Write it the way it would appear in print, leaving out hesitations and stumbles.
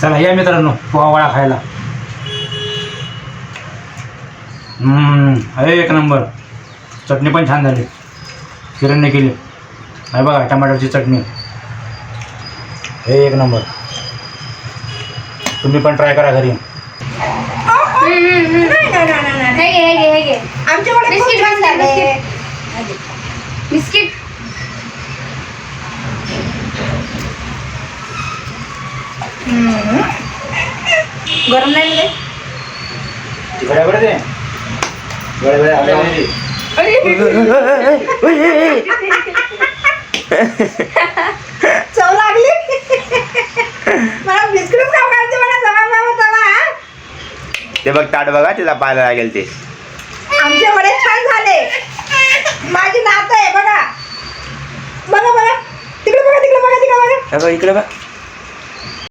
चला या मित्रांनो पोहा वडा खायला. एक नंबर. चटणी पण छान झाली, किरणने केली. हे बघा टमाटरची चटणी एक नंबर. तुम्ही पण ट्राय करा घरी. आमच्याकडे बिस्किट गरम नाही रे. तिकडे बरं ते चव लागली मला. बिस्किट खायचे मला जमा. ते बघ ताट बघा, तिला पाहायला लागेल ते. आमचे वडे छान झाले. माझी नात आहे बघा. बघा तिकडे बघा. इकडे बघ.